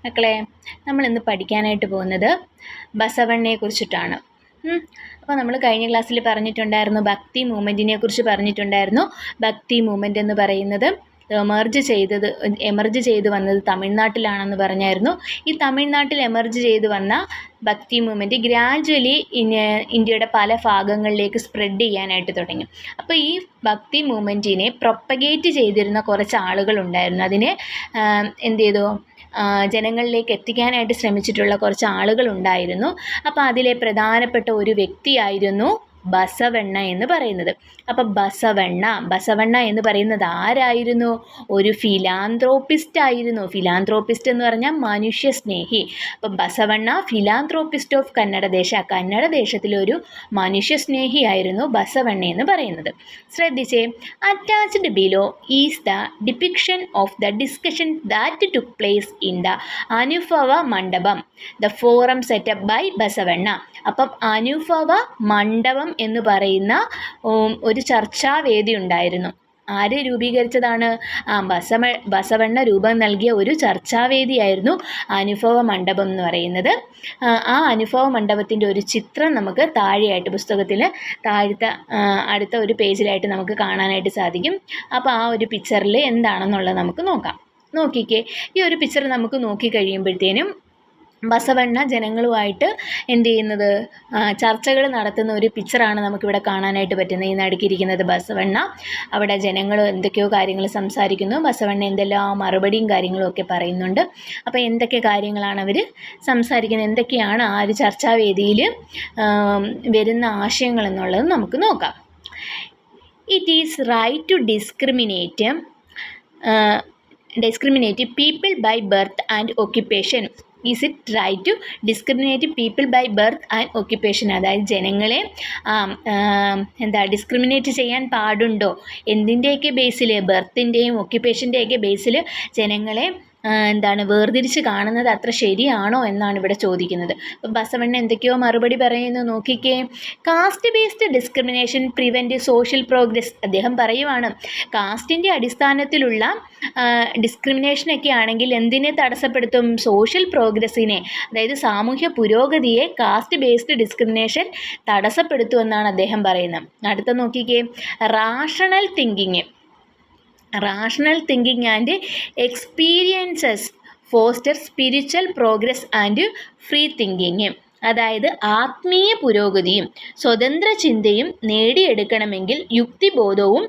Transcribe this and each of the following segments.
മക്കളെ, നമ്മളിന്ന് പഠിക്കാനായിട്ട് പോകുന്നത് ബസവണ്ണയെ കുറിച്ചിട്ടാണ്. അപ്പോൾ നമ്മൾ കഴിഞ്ഞ ക്ലാസ്സിൽ പറഞ്ഞിട്ടുണ്ടായിരുന്നു, ഭക്തി മൂവ്മെൻറ്റിനെ കുറിച്ച് പറഞ്ഞിട്ടുണ്ടായിരുന്നു. ഭക്തി മൂവ്മെൻറ്റ് എന്ന് പറയുന്നത് എമർജ് ചെയ്ത് വന്നത് തമിഴ്നാട്ടിലാണെന്ന് പറഞ്ഞായിരുന്നു. ഈ തമിഴ്നാട്ടിൽ എമർജ് ചെയ്ത് വന്ന ഭക്തി മൂവ്മെൻറ്റ് ഗ്രാജുവലി ഇന്ത്യയുടെ പല ഭാഗങ്ങളിലേക്ക് സ്പ്രെഡ് ചെയ്യാനായിട്ട് തുടങ്ങി. അപ്പോൾ ഈ ഭക്തി മൂവ്മെൻറ്റിനെ പ്രൊപ്പഗേറ്റ് ചെയ്തിരുന്ന കുറച്ച് ആളുകളുണ്ടായിരുന്നു. അതിനെ എന്ത് ചെയ്തു, ജനങ്ങളിലേക്ക് എത്തിക്കാനായിട്ട് ശ്രമിച്ചിട്ടുള്ള കുറച്ച് ആളുകളുണ്ടായിരുന്നു. അപ്പോൾ അതിലെ പ്രധാനപ്പെട്ട ഒരു വ്യക്തിയായിരുന്നു ബസവണ്ണ എന്ന് പറയുന്നത്. അപ്പം ബസവണ്ണ എന്ന് പറയുന്നത് ആരായിരുന്നു? ഒരു ഫിലാന്ത്രോപ്പിസ്റ്റ് ആയിരുന്നു. ഫിലാന്ത്രോപ്പിസ്റ്റ് എന്ന് പറഞ്ഞാൽ മനുഷ്യ സ്നേഹി. അപ്പം ബസവണ്ണ ഫിലാന്ത്രോപ്പിസ്റ്റ് ഓഫ് കന്നഡ ദേശത്തിലെ ഒരു മനുഷ്യ സ്നേഹിയായിരുന്നു ബസവണ്ണ എന്ന് പറയുന്നത്. ശ്രദ്ധിച്ചേ, attached below is the depiction of the discussion that took place in the Anubhava Mandapam, the forum set up by Basavanna. അപ്പം അനുഭവ മണ്ഡപം എന്ന് പറയുന്ന ഒരു ചർച്ചാവേദി ഉണ്ടായിരുന്നു. ആര് രൂപീകരിച്ചതാണ്? ബസവണ്ണ രൂപം നൽകിയ ഒരു ചർച്ചാവേദിയായിരുന്നു അനുഭവ മണ്ഡപം എന്ന് പറയുന്നത്. ആ അനുഭവ മണ്ഡപത്തിൻ്റെ ഒരു ചിത്രം നമുക്ക് താഴെയായിട്ട് പുസ്തകത്തിൽ അടുത്ത ഒരു പേജിലായിട്ട് നമുക്ക് കാണാനായിട്ട് സാധിക്കും. അപ്പോൾ ആ ഒരു പിക്ചറിൽ എന്താണെന്നുള്ളത് നമുക്ക് നോക്കാം. നോക്കിക്കേ, ഈ ഒരു പിക്ചർ നമുക്ക് നോക്കി കഴിയുമ്പോഴത്തേനും ബസവണ്ണ ജനങ്ങളുമായിട്ട് എന്ത് ചെയ്യുന്നത്, ചർച്ചകൾ നടത്തുന്ന ഒരു പിക്ചറാണ് നമുക്കിവിടെ കാണാനായിട്ട് പറ്റുന്നത്. ഈ നടുക്കിയിരിക്കുന്നത് ബസവണ്ണ. അവിടെ ജനങ്ങൾ എന്തൊക്കെയോ കാര്യങ്ങൾ സംസാരിക്കുന്നു. ബസവണ്ണ എന്തെല്ലാം മറുപടിയും കാര്യങ്ങളും ഒക്കെ പറയുന്നുണ്ട്. അപ്പോൾ എന്തൊക്കെ കാര്യങ്ങളാണ് അവർ സംസാരിക്കുന്നത്, എന്തൊക്കെയാണ് ആ ഒരു ചർച്ചാവേദിയിൽ വരുന്ന ആശയങ്ങൾ എന്നുള്ളത് നമുക്ക് നോക്കാം. It is right to discriminate people by birth and occupation. Is it right to discriminate people by birth and occupation? അതായത് ജനങ്ങളെ ഡിസ്ക്രിമിനേറ്റ് ചെയ്യാൻ പാടുണ്ടോ? എന്തിൻ്റെയൊക്കെ ബേസിൽ? ബർത്തിൻ്റെയും ഓക്യുപ്പേഷൻ്റെയൊക്കെ ബേസിൽ ജനങ്ങളെ വേർതിരിച്ച് കാണുന്നത് അത്ര ശരിയാണോ എന്നാണ് ഇവിടെ ചോദിക്കുന്നത്. അപ്പം ബസവണ്ണ എന്തൊക്കെയോ മറുപടി പറയുന്നു, നോക്കിക്കേ. Caste based discrimination prevent social progress. അദ്ദേഹം പറയുവാണ്, കാസ്റ്റിൻ്റെ അടിസ്ഥാനത്തിലുള്ള ഡിസ്ക്രിമിനേഷനൊക്കെ ആണെങ്കിൽ എന്തിനെ തടസ്സപ്പെടുത്തും? സോഷ്യൽ പ്രോഗ്രസ്സിനെ, അതായത് സാമൂഹ്യ പുരോഗതിയെ കാസ്റ്റ് ബേസ്ഡ് ഡിസ്ക്രിമിനേഷൻ തടസ്സപ്പെടുത്തുമെന്നാണ് അദ്ദേഹം പറയുന്നത്. അടുത്ത നോക്കിക്കേ, rational thinking and experiences foster spiritual progress and free thinking. അതായത് ആത്മീയ പുരോഗതിയും സ്വതന്ത്ര ചിന്തയും നേടിയെടുക്കണമെങ്കിൽ യുക്തിബോധവും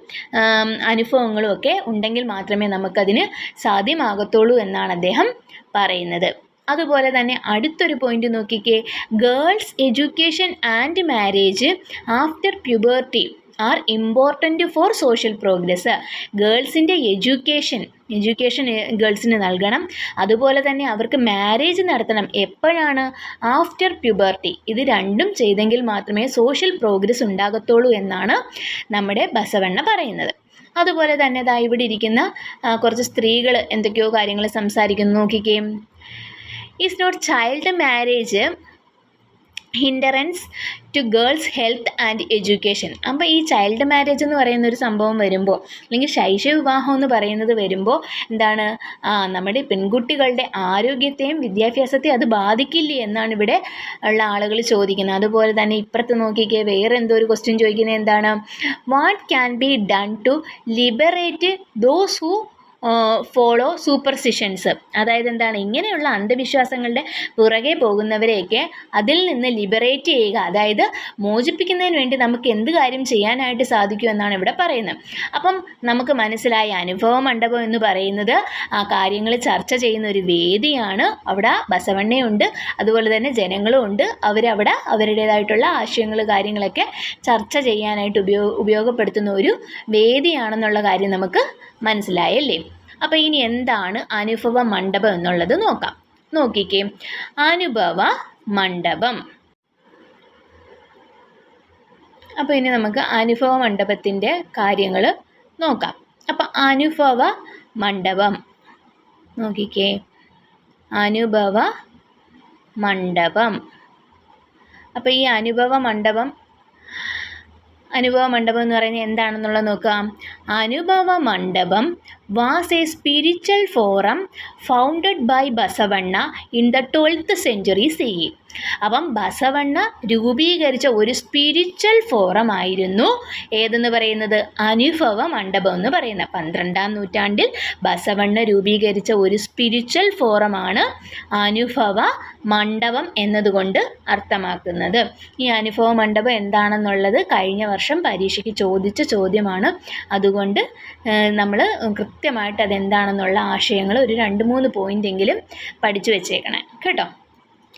അനുഭവങ്ങളും ഒക്കെ ഉണ്ടെങ്കിൽ മാത്രമേ നമുക്കതിന് സാധ്യമാകത്തുള്ളൂ എന്നാണ് അദ്ദേഹം പറയുന്നത്. അതുപോലെ തന്നെ അടുത്തൊരു പോയിന്റ് നോക്കിക്കേ, girls education and marriage after puberty are important for social progress. ഗേൾസിൻ്റെ എഡ്യൂക്കേഷൻ ഗേൾസിന് നൽകണം. അതുപോലെ തന്നെ അവർക്ക് മാരേജ് നടത്തണം. എപ്പോഴാണ്? After puberty. ഇത് രണ്ടും ചെയ്തെങ്കിൽ മാത്രമേ സോഷ്യൽ പ്രോഗ്രസ് ഉണ്ടാകത്തുള്ളൂ എന്നാണ് നമ്മുടെ ബസവണ്ണ പറയുന്നത്. അതുപോലെ തന്നെ ഇവിടെ ഇരിക്കുന്ന കുറച്ച് സ്ത്രീകൾ എന്തൊക്കെയോ കാര്യങ്ങൾ സംസാരിക്കുന്നു, നോക്കിക്കേ. Is not child marriage hindrance to girls health and education. അപ്പോൾ ഈ ചൈൽഡ് മാരേജ് എന്ന് പറയുന്ന ഒരു സംഭവം വരുമ്പോൾ, അല്ലെങ്കിൽ ശൈശവ വിവാഹം എന്ന് പറയുന്നത് വരുമ്പോൾ നമ്മുടെ പെൺകുട്ടികളുടെ ആരോഗ്യത്തെയും വിദ്യാഭ്യാസത്തെയും അത് ബാധിക്കില്ലേ എന്നാണ് ഇവിടെ ഉള്ള ആളുകൾ ചോദിക്കുന്നത്. അതുപോലെ തന്നെ ഇപ്പുറത്ത് നോക്കിക്കേ, വേറെ എന്തോ ഒരു ക്വസ്റ്റ്യൻ ചോദിക്കുന്നത് എന്താണ്? What can be done to liberate those who follow superstitions. അതായത് ഇങ്ങനെയുള്ള അന്ധവിശ്വാസങ്ങളുടെ പുറകെ പോകുന്നവരെയൊക്കെ അതിൽ നിന്ന് ലിബറേറ്റ് ചെയ്യുക, അതായത് മോചിപ്പിക്കുന്നതിന് വേണ്ടി നമുക്ക് എന്ത് കാര്യം ചെയ്യാനായിട്ട് സാധിക്കും എന്നാണ് ഇവിടെ പറയുന്നത്. അപ്പം നമുക്ക് മനസ്സിലായ അനുഭവ മണ്ഡപം എന്ന് പറയുന്നത് ആ കാര്യങ്ങൾ ചർച്ച ചെയ്യുന്ന ഒരു വേദിയാണ്. അവിടെ ബസവണ്ണയുണ്ട്, അതുപോലെ തന്നെ ജനങ്ങളും ഉണ്ട്. അവരവിടെ അവരുടേതായിട്ടുള്ള ആശയങ്ങൾ കാര്യങ്ങളൊക്കെ ചർച്ച ചെയ്യാനായിട്ട് ഉപയോഗപ്പെടുത്തുന്ന ഒരു വേദിയാണെന്നുള്ള കാര്യം നമുക്ക് മനസ്സിലായല്ലേ? അപ്പോൾ ഇനി എന്താണ് അനുഭവ മണ്ഡപം എന്നുള്ളത് നോക്കാം. നോക്കിക്കേ, അനുഭവ മണ്ഡപം. അപ്പോൾ ഇനി നമുക്ക് അനുഭവ മണ്ഡപത്തിൻ്റെ കാര്യങ്ങൾ നോക്കാം. അപ്പോൾ അനുഭവ മണ്ഡപം നോക്കിക്കേ, അനുഭവ മണ്ഡപം. അപ്പോൾ ഈ അനുഭവ മണ്ഡപം അനുഭവ മണ്ഡപം എന്ന് പറയുന്നത് എന്താണെന്നുള്ളത് നോക്കാം. Anubhava Mantapa was a spiritual forum founded by Basavanna in the 12th century CE. അപ്പം ബസവണ്ണ രൂപീകരിച്ച ഒരു സ്പിരിച്വൽ ഫോറം ആയിരുന്നു ഏതെന്ന് പറയുന്നത്, അനുഭവ മണ്ഡപം എന്ന് പറയുന്നത്. 12ാം നൂറ്റാണ്ടിൽ ബസവണ്ണ രൂപീകരിച്ച ഒരു സ്പിരിച്വൽ ഫോറമാണ് അനുഭവ മണ്ഡപം എന്നതുകൊണ്ട് അർത്ഥമാക്കുന്നത്. ഈ അനുഭവ മണ്ഡപം എന്താണെന്നുള്ളത് കഴിഞ്ഞ വർഷം പരീക്ഷയ്ക്ക് ചോദിച്ച ചോദ്യമാണ്. അതുകൊണ്ട് നമ്മൾ കൃത്യമായിട്ട് അതെന്താണെന്നുള്ള ആശയങ്ങൾ ഒരു 2-3 പോയിൻ്റെങ്കിലും പഠിച്ചു വെച്ചേക്കണം കേട്ടോ.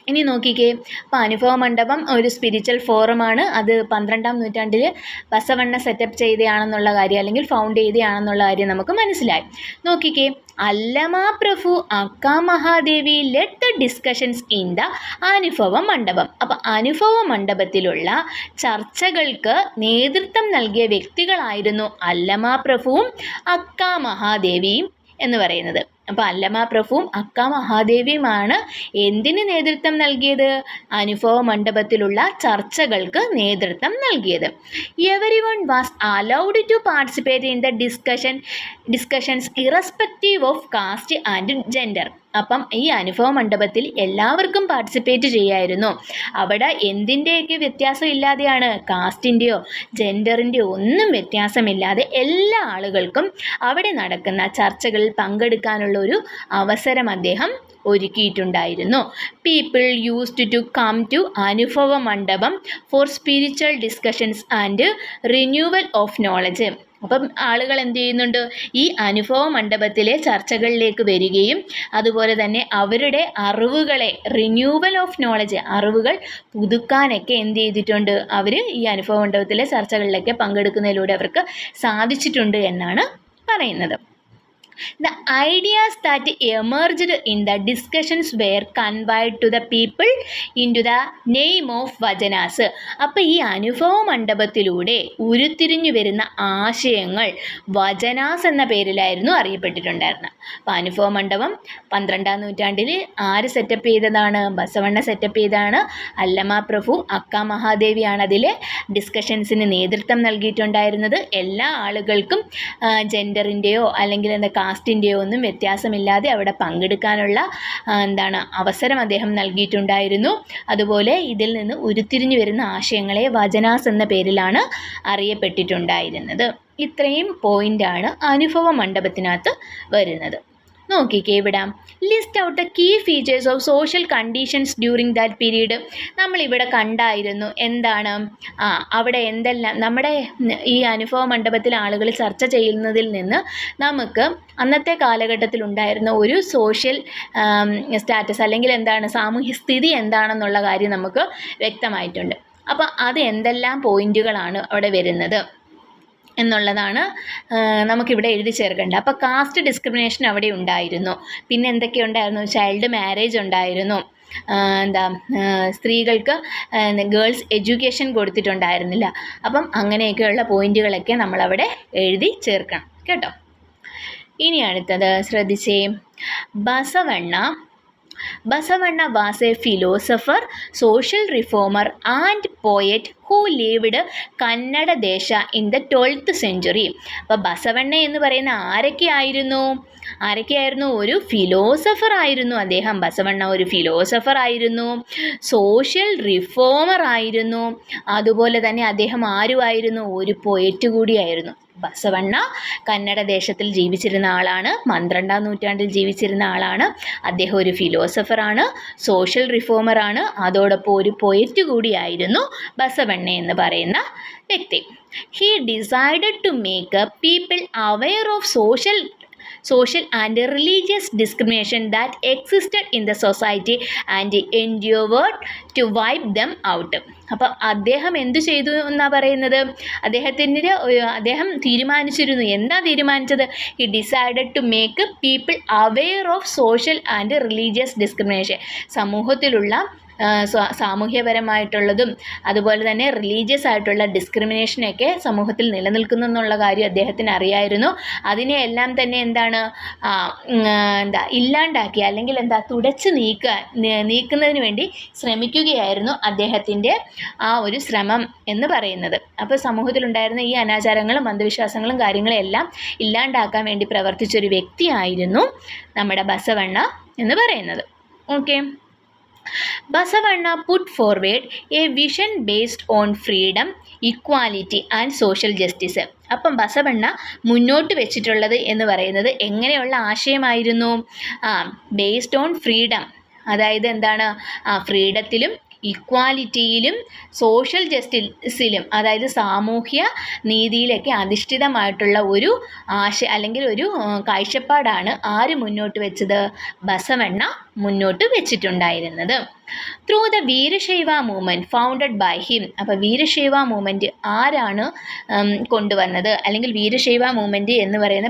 ഇനി നോക്കിക്കേ, അപ്പോൾ അനുഭവ മണ്ഡപം ഒരു സ്പിരിച്വൽ ഫോറമാണ്. അത് 12ാം നൂറ്റാണ്ടിൽ ബസവണ്ണ സെറ്റപ്പ് ചെയ്തതാണെന്നുള്ള കാര്യം, അല്ലെങ്കിൽ ഫൗണ്ട് ചെയ്തതാണെന്നുള്ള കാര്യം നമുക്ക് മനസ്സിലായി. നോക്കിക്കേ, Allama Prabhu Akka Mahadevi led the discussions in the Anubhava Mandapam. അപ്പോൾ അനുഭവ മണ്ഡപത്തിലുള്ള ചർച്ചകൾക്ക് നേതൃത്വം നൽകിയ വ്യക്തികളായിരുന്നു അല്ലമാ പ്രഭുവും അക്ക മഹാദേവിയും എന്ന് പറയുന്നത്. അപ്പോൾ അല്ലമാ പ്രഭുവും അക്ക മഹാദേവിയുമാണ് എന്തിന് നേതൃത്വം നൽകിയത്, അനുഭവ മണ്ഡപത്തിലുള്ള ചർച്ചകൾക്ക് നേതൃത്വം നൽകിയത്. Everyone was allowed to participate in the discussions irrespective of caste and gender. അപ്പം ഈ അനുഭവ മണ്ഡപത്തിൽ എല്ലാവർക്കും പാർട്ടിസിപ്പേറ്റ് ചെയ്യായിരുന്നു. അവിടെ എന്തിൻ്റെയൊക്കെ വ്യത്യാസം ഇല്ലാതെയാണ്, കാസ്റ്റിൻ്റെയോ ജെൻഡറിൻ്റെയോ ഒന്നും വ്യത്യാസമില്ലാതെ എല്ലാ ആളുകൾക്കും അവിടെ നടക്കുന്ന ചർച്ചകളിൽ പങ്കെടുക്കാനുള്ള ഒരു അവസരം അദ്ദേഹം ഒരുക്കിയിട്ടുണ്ടായിരുന്നു. People used to come to Anubhava Mandapam for spiritual discussions and renewal of knowledge. അപ്പം ആളുകൾ എന്ത് ചെയ്യുന്നുണ്ട്, ഈ അനുഭവ മണ്ഡപത്തിലെ ചർച്ചകളിലേക്ക് വരികയും അതുപോലെ തന്നെ അവരുടെ അറിവുകളെ, റിന്യൂവൽ ഓഫ് നോളജ്, അറിവുകൾ പുതുക്കാനൊക്കെ എന്ത് ചെയ്തിട്ടുണ്ട്, അവർ ഈ അനുഭവ മണ്ഡപത്തിലെ ചർച്ചകളിലൊക്കെ പങ്കെടുക്കുന്നതിലൂടെ അവർക്ക് സാധിച്ചിട്ടുണ്ട് എന്നാണ് പറയുന്നത്. The ideas that emerged in the discussions were conveyed to the people into the name of vajanas. അപ്പോൾ ഈ അനുഭവ മണ്ഡപത്തിലൂടെ ഉരുത്തിരിഞ്ഞു വരുന്ന ആശയങ്ങൾ വചനാസ് എന്ന പേരിലായിരുന്നു അറിയപ്പെട്ടിട്ടുണ്ടായിരുന്നത്. അപ്പോൾ അനുഭവ മണ്ഡപം 12ാം നൂറ്റാണ്ടിൽ ആര് സെറ്റപ്പ് ചെയ്തതാണ്, ബസവണ്ണ സെറ്റപ്പ് ചെയ്തതാണ്. അല്ലമാ പ്രഭു അക്ക മഹാദേവിയാണ് അതിലെ ഡിസ്കഷൻസിന് നേതൃത്വം നൽകിയിട്ടുണ്ടായിരുന്നത്. എല്ലാ ആളുകൾക്കും ജെൻഡറിൻ്റെയോ അല്ലെങ്കിൽ കാസ്റ്റിൻ്റെയോ ഒന്നും വ്യത്യാസമില്ലാതെ അവിടെ പങ്കെടുക്കാനുള്ള അവസരം അദ്ദേഹം നൽകിയിട്ടുണ്ടായിരുന്നു. അതുപോലെ ഇതിൽ നിന്ന് ഉരുത്തിരിഞ്ഞു വരുന്ന ആശയങ്ങളെ വചനാസ് എന്ന പേരിലാണ് അറിയപ്പെട്ടിട്ടുണ്ടായിരുന്നത്. ഇത്രയും പോയിൻ്റാണ് അനുഭവ മണ്ഡപത്തിനകത്ത് വരുന്നത്. നോക്കിക്കേ ഇവിടെ, list out the key features of social conditions during that period. നമ്മളിവിടെ കണ്ടായിരുന്നു എന്താണ്, അവിടെ എന്തെല്ലാം നമ്മുടെ ഈ അനുഭവ മണ്ഡപത്തിൽ ആളുകൾ ചർച്ച ചെയ്യുന്നതിൽ നിന്ന് നമുക്ക് അന്നത്തെ കാലഘട്ടത്തിൽ ഉണ്ടായിരുന്ന ഒരു സോഷ്യൽ സ്റ്റാറ്റസ് അല്ലെങ്കിൽ സാമൂഹ്യ സ്ഥിതി എന്താണെന്നുള്ള കാര്യം നമുക്ക് വ്യക്തമായിട്ടുണ്ട്. അപ്പോൾ അത് എന്തെല്ലാം പോയിന്റുകളാണ് അവിടെ വരുന്നത് എന്നുള്ളതാണ് നമുക്കിവിടെ എഴുതി ചേർക്കേണ്ടത്. അപ്പോൾ കാസ്റ്റ് ഡിസ്ക്രിമിനേഷൻ അവിടെ ഉണ്ടായിരുന്നു. പിന്നെ എന്തൊക്കെ ഉണ്ടായിരുന്നു, ചൈൽഡ് മാരേജ് ഉണ്ടായിരുന്നു, സ്ത്രീകൾക്ക് ഗേൾസ് എഡ്യൂക്കേഷൻ കൊടുത്തിട്ടുണ്ടായിരുന്നില്ല. അപ്പം അങ്ങനെയൊക്കെയുള്ള പോയിന്റുകളൊക്കെ നമ്മളവിടെ എഴുതി ചേർക്കണം കേട്ടോ. ഇനി അടുത്തത് ശ്രദ്ധിച്ചേ, Basavana was a philosopher, social reformer and poet who lived Kannada Desha in the 12th century. അപ്പോൾ ബസവണ്ണ എന്ന് പറയുന്ന ആരൊക്കെയായിരുന്നു? ഒരു ഫിലോസഫർ ആയിരുന്നു അദ്ദേഹം. ബസവണ്ണ ഒരു ഫിലോസഫർ ആയിരുന്നു, സോഷ്യൽ റിഫോമർ ആയിരുന്നു, അതുപോലെ തന്നെ അദ്ദേഹം ആരുമായിരുന്നു, ഒരു പോയറ്റ് കൂടിയായിരുന്നു. ബസവണ്ണ കന്നഡ ദേശത്തിൽ ജീവിച്ചിരുന്ന ആളാണ്, 12ാം നൂറ്റാണ്ടിൽ ജീവിച്ചിരുന്ന ആളാണ്. അദ്ദേഹം ഒരു ഫിലോസഫറാണ്, സോഷ്യൽ റിഫോമറാണ്, അതോടൊപ്പം ഒരു പോയറ്റ് കൂടിയായിരുന്നു ബസവണ്ണ എന്ന് പറയുന്ന വ്യക്തി. He decided to make people aware of social and religious discrimination that existed in the society and endeavored to wipe them out. അപ്പോൾ അദ്ദേഹം എന്തു ചെയ്തു എന്നാണ് പറയുന്നത്, അദ്ദേഹം തീരുമാനിച്ചിരുന്നു. എന്താ തീരുമാനിച്ചത്? He decided to make people aware of social and religious discrimination. സമൂഹത്തിലുള്ള സാമൂഹ്യപരമായിട്ടുള്ളതും അതുപോലെ തന്നെ റിലീജിയസ് ആയിട്ടുള്ള ഡിസ്ക്രിമിനേഷനൊക്കെ സമൂഹത്തിൽ നിലനിൽക്കുന്നു എന്നുള്ള കാര്യം അദ്ദേഹത്തിന് അറിയായിരുന്നു. അതിനെയെല്ലാം തന്നെ ഇല്ലാണ്ടാക്കി അല്ലെങ്കിൽ തുടച്ചു നീക്കുന്നതിന് വേണ്ടി ശ്രമിക്കുകയായിരുന്നു അദ്ദേഹത്തിൻ്റെ ആ ഒരു ശ്രമം എന്ന് പറയുന്നത്. അപ്പോൾ സമൂഹത്തിലുണ്ടായിരുന്ന ഈ അനാചാരങ്ങളും അന്ധവിശ്വാസങ്ങളും കാര്യങ്ങളും എല്ലാം ഇല്ലാണ്ടാക്കാൻ വേണ്ടി പ്രവർത്തിച്ചൊരു വ്യക്തിയായിരുന്നു നമ്മുടെ ബസവണ്ണ എന്ന് പറയുന്നത്. Okay. Basavanna put forward A vision based on freedom, equality and social justice. അപ്പം ബസവണ്ണ മുന്നോട്ട് വെച്ചിട്ടുള്ളത് എന്ന് പറയുന്നത് എങ്ങനെയുള്ള ആശയമായിരുന്നു? ബേസ്ഡ് ഓൺ ഫ്രീഡം, അതായത് ഫ്രീഡത്തിലും ഇക്വാലിറ്റിയിലും സോഷ്യൽ ജസ്റ്റിസിലും, അതായത് സാമൂഹ്യ നീതിയിലൊക്കെ അധിഷ്ഠിതമായിട്ടുള്ള ഒരു അല്ലെങ്കിൽ ഒരു കാഴ്ചപ്പാടാണ് ആര് മുന്നോട്ട് വെച്ചത്? ബസവണ്ണ മുന്നോട്ട് വെച്ചിട്ടുണ്ടായിരുന്നത്. Through the Veerashaiva movement founded by him. അപ്പോൾ വീരശൈവ മൂവ്മെൻറ്റ് ആരാണ് കൊണ്ടുവന്നത്, അല്ലെങ്കിൽ വീരശൈവ മൂവ്മെൻറ്റ് എന്ന് പറയുന്ന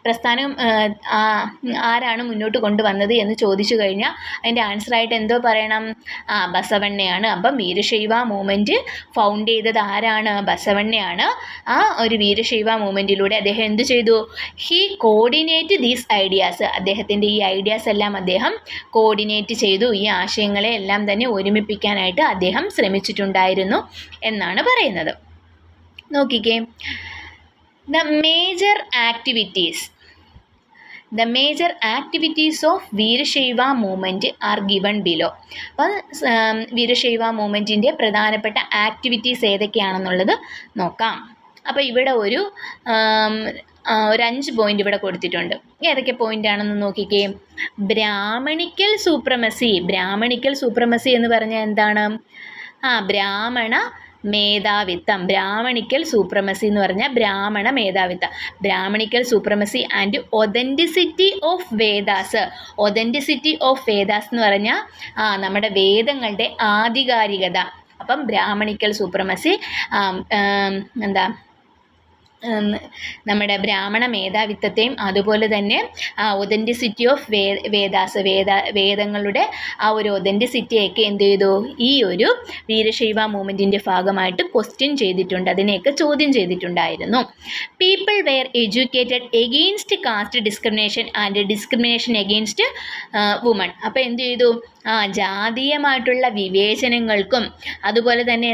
പ്രസ്ഥാനം ആരാണ് മുന്നോട്ട് കൊണ്ടുവന്നത് എന്ന് ചോദിച്ചു കഴിഞ്ഞാൽ അതിൻ്റെ ആൻസറായിട്ട് എന്തോ പറയണം? ബസവണ്ണയാണ്. അപ്പം വീരശൈവ മൂവ്മെൻറ്റ് ഫൗണ്ട് ചെയ്തത് ആരാണ്? ബസവണ്ണയാണ്. ആ ഒരു വീരശൈവ മൂവ്മെൻറ്റിലൂടെ അദ്ദേഹം എന്ത് ചെയ്തു? He coordinate these ideas. അദ്ദേഹത്തിൻ്റെ ഈ ഐഡിയാസ് എല്ലാം അദ്ദേഹം കോർഡിനേറ്റ് ചെയ്തു. ഈ ആശയങ്ങളെ എല്ലാം തന്നെ ഒരുമിപ്പിക്കാനായിട്ട് അദ്ദേഹം ശ്രമിച്ചിട്ടുണ്ടായിരുന്നു എന്നാണ് പറയുന്നത്. നോക്കിക്കേ, the major activities of Veerashaiva movement are given below. അപ്പം വീരശൈവ മൂവ്മെൻറ്റിൻ്റെ പ്രധാനപ്പെട്ട ആക്ടിവിറ്റീസ് ഏതൊക്കെയാണെന്നുള്ളത് നോക്കാം. അപ്പോൾ ഇവിടെ ഒരു 5 പോയിന്റ് ഇവിടെ കൊടുത്തിട്ടുണ്ട്. ഏതൊക്കെ പോയിന്റ് ആണെന്ന് നോക്കിക്കേ. ബ്രാഹ്മണിക്കൽ സൂപ്രമസി എന്ന് പറഞ്ഞാൽ എന്താണ്? ബ്രാഹ്മണ മേധാവിത്വം. ബ്രാഹ്മണിക്കൽ സൂപ്രമസി എന്ന് പറഞ്ഞാൽ ബ്രാഹ്മണ മേധാവിത്വം. Brahmanical supremacy and authenticity of Vedas. Authenticity of Vedas എന്ന് പറഞ്ഞാൽ നമ്മുടെ വേദങ്ങളുടെ ആധികാരികത. അപ്പം ബ്രാഹ്മണിക്കൽ സൂപ്രമസി നമ്മുടെ ബ്രാഹ്മണ മേധാവിത്വത്തെയും അതുപോലെ തന്നെ ഒതൻറ്റിസിറ്റി ഓഫ് വേദങ്ങളുടെ ആ ഒരു ഒതൻറ്റിസിറ്റിയൊക്കെ എന്ത് ചെയ്തു? ഈ ഒരു വീരശൈവ മൂവ്മെൻറ്റിൻ്റെ ഭാഗമായിട്ട് ക്വസ്റ്റ്യൻ ചെയ്തിട്ടുണ്ട്, അതിനെയൊക്കെ ചോദ്യം ചെയ്തിട്ടുണ്ടായിരുന്നു. People were educated against caste discrimination and discrimination against woman. അപ്പോൾ എന്ത് ചെയ്തു? ജാതീയമായിട്ടുള്ള വിവേചനങ്ങൾക്കും അതുപോലെ തന്നെ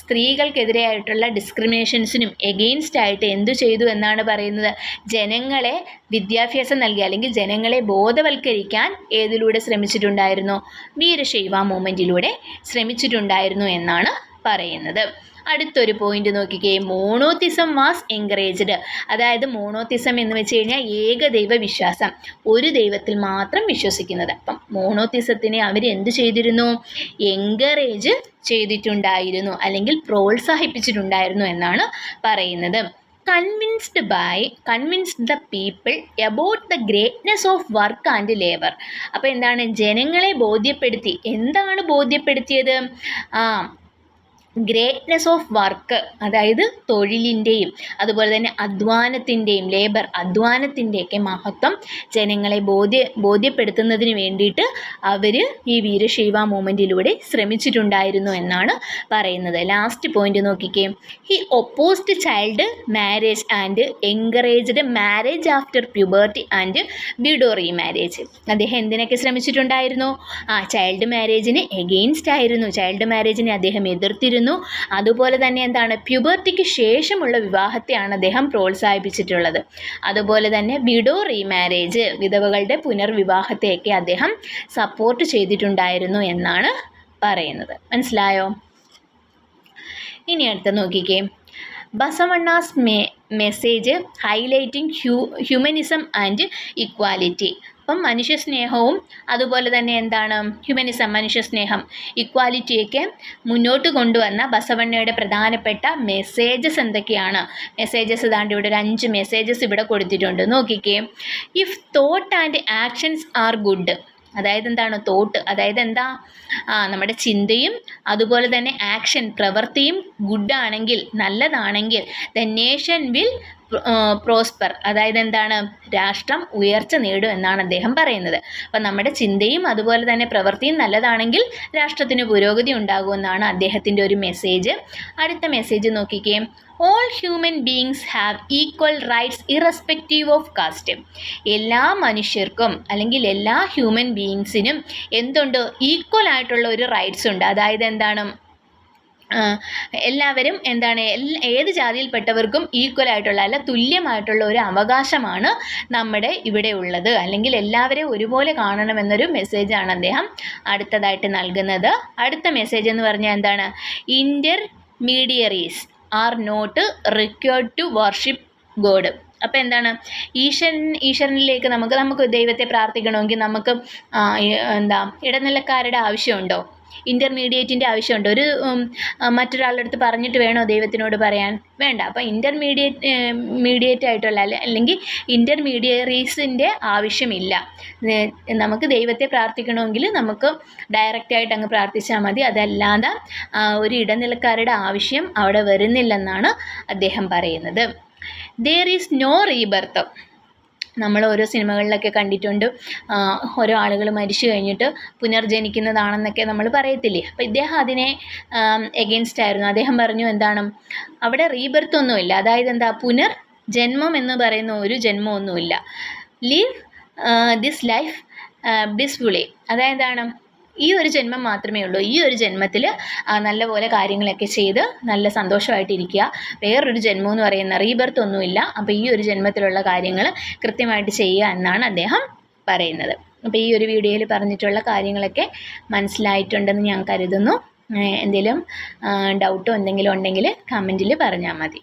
സ്ത്രീകൾക്കെതിരെയായിട്ടുള്ള ഡിസ്ക്രിമിനേഷൻസിനും എഗെയിൻസ്റ്റ് ആയിട്ട് എന്തു ചെയ്തു എന്നാണ് പറയുന്നത്? ജനങ്ങളെ വിദ്യാഭ്യാസം നൽകി അല്ലെങ്കിൽ ജനങ്ങളെ ബോധവൽക്കരിക്കാൻ ഏതിലൂടെ ശ്രമിച്ചിട്ടുണ്ടായിരുന്നു? വീരശൈവ മൂവ്മെൻറ്റിലൂടെ ശ്രമിച്ചിട്ടുണ്ടായിരുന്നു എന്നാണ് പറയുന്നത്. അടുത്തൊരു പോയിന്റ് നോക്കിക്കേ. Monotheism was encouraged. അതായത് മോണോത്തിസം എന്ന് വെച്ച് കഴിഞ്ഞാൽ ഏകദൈവ വിശ്വാസം, ഒരു ദൈവത്തിൽ മാത്രം വിശ്വസിക്കുന്നത്. അപ്പം മോണോത്തിസത്തിനെ അവർ എന്ത് ചെയ്തിരുന്നു? എൻകറേജ് ചെയ്തിട്ടുണ്ടായിരുന്നു അല്ലെങ്കിൽ പ്രോത്സാഹിപ്പിച്ചിട്ടുണ്ടായിരുന്നു എന്നാണ് പറയുന്നത്. Convinced the people about the greatness of work and labour. അപ്പോൾ എന്താണ്? ജനങ്ങളെ ബോധ്യപ്പെടുത്തി. എന്താണ് ബോധ്യപ്പെടുത്തിയത്? ഗ്രേറ്റ്നെസ് ഓഫ് വർക്ക്, അതായത് തൊഴിലിൻ്റെയും അതുപോലെ തന്നെ അധ്വാനത്തിൻ്റെയൊക്കെ മഹത്വം ജനങ്ങളെ ബോധ്യപ്പെടുത്തുന്നതിന് വേണ്ടിയിട്ട് അവർ ഈ വീരശൈവ മൂവ്മെൻറ്റിലൂടെ ശ്രമിച്ചിട്ടുണ്ടായിരുന്നു എന്നാണ് പറയുന്നത്. ലാസ്റ്റ് പോയിന്റ് നോക്കിക്കേ. He opposed child marriage and encouraged marriage after puberty and widow remarriage. അദ്ദേഹം എന്തിനൊക്കെ ശ്രമിച്ചിട്ടുണ്ടായിരുന്നു? ചൈൽഡ് മാരേജിന് എഗെയിൻസ്റ്റ് ആയിരുന്നു. ചൈൽഡ് മാരേജിനെ അദ്ദേഹം എതിർത്തിരുന്നു. അതുപോലെ തന്നെ പ്യൂബർട്ടിക്ക് ശേഷമുള്ള വിവാഹത്തെയാണ് അദ്ദേഹം പ്രോത്സാഹിപ്പിച്ചിട്ടുള്ളത്. അതുപോലെ തന്നെ വിഡോ റീമാരേജ്, വിധവകളുടെ പുനർവിവാഹത്തെയൊക്കെ അദ്ദേഹം സപ്പോർട്ട് ചെയ്തിട്ടുണ്ടായിരുന്നു എന്നാണ് പറയുന്നത്. മനസ്സിലായോ? ഇനി അടുത്ത നോക്കിക്കേ. Basavanna's message highlighting humanism and equality. അപ്പം മനുഷ്യസ്നേഹവും അതുപോലെ തന്നെ ഹ്യൂമനിസം, മനുഷ്യസ്നേഹം, ഇക്വാലിറ്റിയൊക്കെ മുന്നോട്ട് കൊണ്ടുവന്ന ബസവണ്ണയുടെ പ്രധാനപ്പെട്ട മെസ്സേജസ് എന്തൊക്കെയാണ്? മെസ്സേജസ് ഇവിടെ ഒരു 5 മെസ്സേജസ് ഇവിടെ കൊടുത്തിട്ടുണ്ട്. നോക്കിക്കേ. If thought and actions are good, അതായത് തോട്ട്, അതായത് നമ്മുടെ ചിന്തയും അതുപോലെ തന്നെ ആക്ഷൻ, പ്രവൃത്തിയും ഗുഡാണെങ്കിൽ, നല്ലതാണെങ്കിൽ, ദ നേഷൻ വിൽ പ്രോസ്പർ, അതായത് എന്താണ്, രാഷ്ട്രം ഉയർച്ച നേടും എന്നാണ് അദ്ദേഹം പറയുന്നത്. അപ്പം നമ്മുടെ ചിന്തയും അതുപോലെ തന്നെ പ്രവൃത്തിയും നല്ലതാണെങ്കിൽ രാഷ്ട്രത്തിന് പുരോഗതി ഉണ്ടാകുമെന്നാണ് അദ്ദേഹത്തിൻ്റെ ഒരു മെസ്സേജ്. അടുത്ത മെസ്സേജ് നോക്കിക്കേ. All human beings have equal rights irrespective of cast. എല്ലാ മനുഷ്യർക്കും അല്ലെങ്കിൽ എല്ലാ ഹ്യൂമൻ ബീയിങ്സിനും എന്തുണ്ട്, ഈക്വൽ ആയിട്ടുള്ള ഒരു റൈറ്റ്സ് ഉണ്ട്. അതായത് എന്താണ്, എല്ലാവരും എന്താണ്, ഏത് ജാതിയിൽപ്പെട്ടവർക്കും ഈക്വൽ ആയിട്ടുള്ള അല്ല തുല്യമായിട്ടുള്ള ഒരു അവകാശമാണ് നമ്മുടെ ഇവിടെ ഉള്ളത്, അല്ലെങ്കിൽ എല്ലാവരെയും ഒരുപോലെ കാണണമെന്നൊരു മെസ്സേജാണ് അദ്ദേഹം അടുത്തതായിട്ട് നൽകുന്നത്. അടുത്ത മെസ്സേജ് എന്ന് പറഞ്ഞാൽ എന്താണ്, intermediaries are not required to worship god. അപ്പോൾ എന്താണ്, ഈശ്വരനിലേക്ക് നമുക്ക് ദൈവത്തെ പ്രാർത്ഥിക്കണമെങ്കിൽ നമുക്ക് ഇടനിലക്കാരുടെ ആവശ്യമുണ്ടോ, ഇൻ്റർമീഡിയറ്റിൻ്റെ ആവശ്യമുണ്ടോ? മറ്റൊരാളുടെ അടുത്ത് പറഞ്ഞിട്ട് വേണോ ദൈവത്തിനോട് പറയാൻ? വേണ്ട. അപ്പോൾ മീഡിയേറ്റ് ആയിട്ടുള്ള അല്ലെങ്കിൽ ഇൻ്റർമീഡിയറീസിൻ്റെ ആവശ്യമില്ല. നമുക്ക് ദൈവത്തെ പ്രാർത്ഥിക്കണമെങ്കിൽ നമുക്ക് ഡയറക്റ്റായിട്ട് അങ്ങ് പ്രാർത്ഥിച്ചാൽ മതി. അതല്ലാതെ ഒരു ഇടനിലക്കാരുടെ ആവശ്യം അവിടെ വരുന്നില്ലെന്നാണ് അദ്ദേഹം പറയുന്നത്. There is no rebirth. നമ്മൾ ഓരോ സിനിമകളിലൊക്കെ കണ്ടിട്ടുണ്ട്, ഓരോ ആളുകൾ മരിച്ചു കഴിഞ്ഞിട്ട് പുനർജനിക്കുന്നതാണെന്നൊക്കെ നമ്മൾ പറയത്തില്ലേ. അപ്പോൾ ഇദ്ദേഹം അതിനെ എഗെയിൻസ്റ്റ് ആയിരുന്നു. അദ്ദേഹം പറഞ്ഞു എന്താണ്, അവിടെ റീബർത്ത് ഒന്നുമില്ല. അതായത് എന്താ, പുനർജന്മം എന്ന് പറയുന്ന ഒരു ജന്മമൊന്നുമില്ല. Live this life blissfully. അതായത് എന്താണ്, ഈ ഒരു ജന്മം മാത്രമേ ഉള്ളൂ. ഈ ഒരു ജന്മത്തിൽ നല്ലപോലെ കാര്യങ്ങളൊക്കെ ചെയ്ത് നല്ല സന്തോഷമായിട്ടിരിക്കുക. വേറൊരു ജന്മം എന്ന് പറയുന്ന റീബർത്ത് ഒന്നുമില്ല. അപ്പോൾ ഈ ഒരു ജന്മത്തിലുള്ള കാര്യങ്ങൾ കൃത്യമായിട്ട് ചെയ്യുക എന്നാണ് അദ്ദേഹം പറയുന്നത്. അപ്പോൾ ഈ ഒരു വീഡിയോയിൽ പറഞ്ഞിട്ടുള്ള കാര്യങ്ങളൊക്കെ മനസ്സിലായിട്ടുണ്ടെന്ന് ഞാൻ കരുതുന്നു. എന്തെങ്കിലും ഡൗട്ടോ എന്തെങ്കിലും ഉണ്ടെങ്കിൽ കമൻറ്റിൽ പറഞ്ഞാൽ മതി.